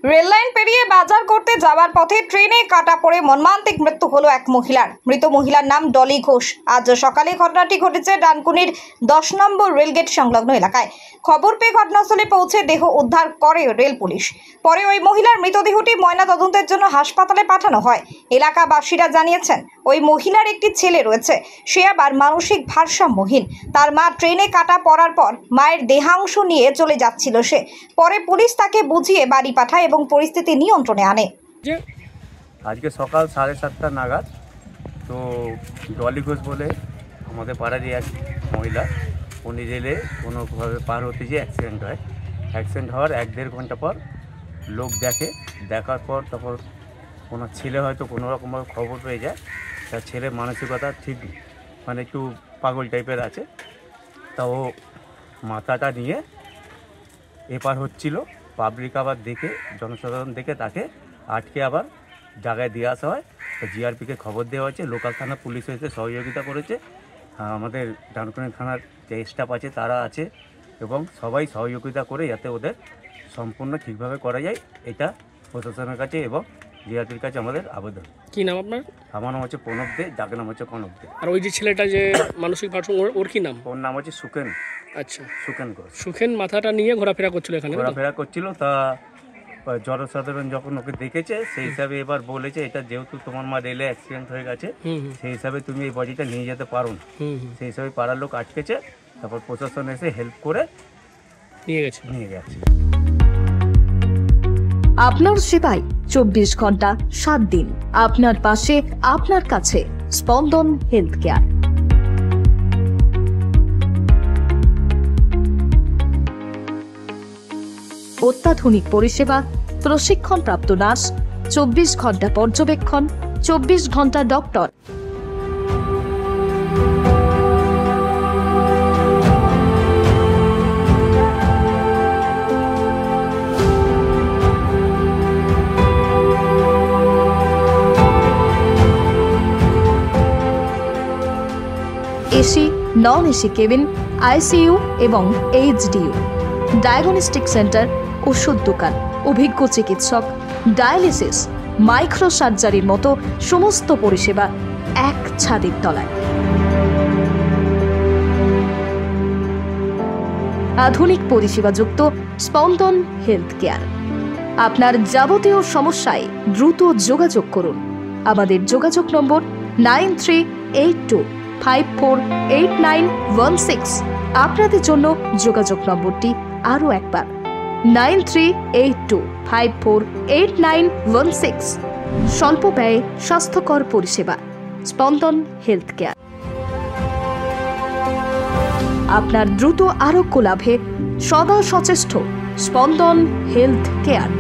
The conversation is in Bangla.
রেললাইন পেরিয়ে বাজার করতে যাওয়ার পথে ট্রেনে কাটা পড়ে মর্মান্তিক মৃত্যু হলো এক মহিলার। মৃত মহিলার নাম ডলি ঘোষ। আজ সকালে ঘটনাটি ঘটেছে ডানকুনির 10 নম্বর রেলগেট সংলগ্ন এলাকায়। খবর পেয়ে ঘটনাস্থলে পৌঁছে দেহ উদ্ধার করে রেল পুলিশ। পরে ওই মহিলার মৃতদেহটি ময়না তদন্তের জন্য হাসপাতালে পাঠানো হয়। এলাকাবাসীরা জানিয়েছেন ওই মহিলার একটি ছেলে রয়েছে, সে আবার মানসিক ভারসাম্যহীন। তার মা ট্রেনে কাটা পড়ার পর মায়ের দেহাংশ নিয়ে চলে যাচ্ছিল সে। পরে পুলিশ তাকে বুঝিয়ে বাড়ি পাঠায় এবং পরিস্থিতি নিয়ন্ত্রণে আনে। আজকে সকাল 7:30 নাগাদ তো ডলি ঘোষ বলে আমাদের পাড়ারই এক মহিলা, উনি রেলে কোনোভাবে পার হতে গিয়ে অ্যাক্সিডেন্ট হয়। অ্যাক্সিডেন্ট হওয়ার 1-1.5 ঘন্টা পর লোক দেখার পর তখন কোনো ছেলে হয়তো কোনো রকমভাবে খবর পেয়ে যায় তার ছেলের মানসিকতা ঠিক মানে একটু পাগল টাইপের আছে। তা ও মাথাটা নিয়ে এপার হচ্ছিল, পাবলিক আবার দেখে, জনসাধারণ দেখে তাকে আটকে আবার জায়গায় দিয়ে আসা হয়। তো জিআরপিকে খবর দেওয়া হয়েছে, লোকাল থানা পুলিশ এসে সহযোগিতা করেছে, আমাদের ডানকুনি থানার যে স্টাফ আছে তারা আছে এবং সবাই সহযোগিতা করে যাতে ওদের সম্পূর্ণ ঠিকভাবে করা যায়, এটা প্রশাসনের কাছে এবং জিআরপির কাছে আমাদের আবেদন। কি নাম আপনার? আমার নাম হচ্ছে প্রণব দে, যাকে নাম হচ্ছে কনক দে। আর ওই যে ছেলেটা যে মানসিক ভারসাম্য, ওর কি নাম? ওর নাম হচ্ছে সুখেন। আচ্ছা, সুখেন ঘোষ। সুখেন মাথাটা নিয়ে ঘোরাফেরা করছিল এখানে, ঘোরাফেরা করছিল। তা জনসাধারণ যখন ওকে দেখেছে সেই হিসাবে এবার বলেছে এটা যেহেতু তোমার মা রেলে অ্যাক্সিডেন্ট হয়ে গেছে সেই হিসাবে তুমি এই বডিটা নিয়ে যেতে পারো না। সেই হিসাবে পাড়ার লোক আটকেছে, তারপর প্রশাসন এসে হেল্প করে নিয়ে গেছে। আপনার সেবায় 24 ঘন্টা 7 দিন, আপনার পাশে, আপনার কাছে। স্পন্দন হেলথ কেয়ার। অত্যাধুনিক পরিষেবা, প্রশিক্ষণপ্রাপ্ত নার্স, 24 ঘন্টা পর্যবেক্ষণ, 24 ঘন্টা doctor. AC, non AC cabin, ICU এবং এইচডিইউ, ডায়াগনস্টিক সেন্টার, ওষুধ দোকান, অভিজ্ঞ চিকিৎসক, ডায়ালিসিস, মাইক্রো সার্জারির মতো সমস্ত পরিষেবা এক ছাদের তলায়। আধুনিক পরিষেবাযুক্ত স্পন্দন হেলথ কেয়ার। আপনার যাবতীয় সমস্যায় দ্রুত যোগাযোগ করুন। আমাদের যোগাযোগ নম্বর 9382548916। আপনাদের জন্য যোগাযোগ নম্বরটি আরও একবার 9382548916। স্বল্প ব্যয়ে স্বাস্থ্যকর পরিষেবা, স্পন্দন হেলথ কেয়ার। আপনার দ্রুত আরোগ্য লাভে সদা সচেষ্ট স্পন্দন হেলথ কেয়ার।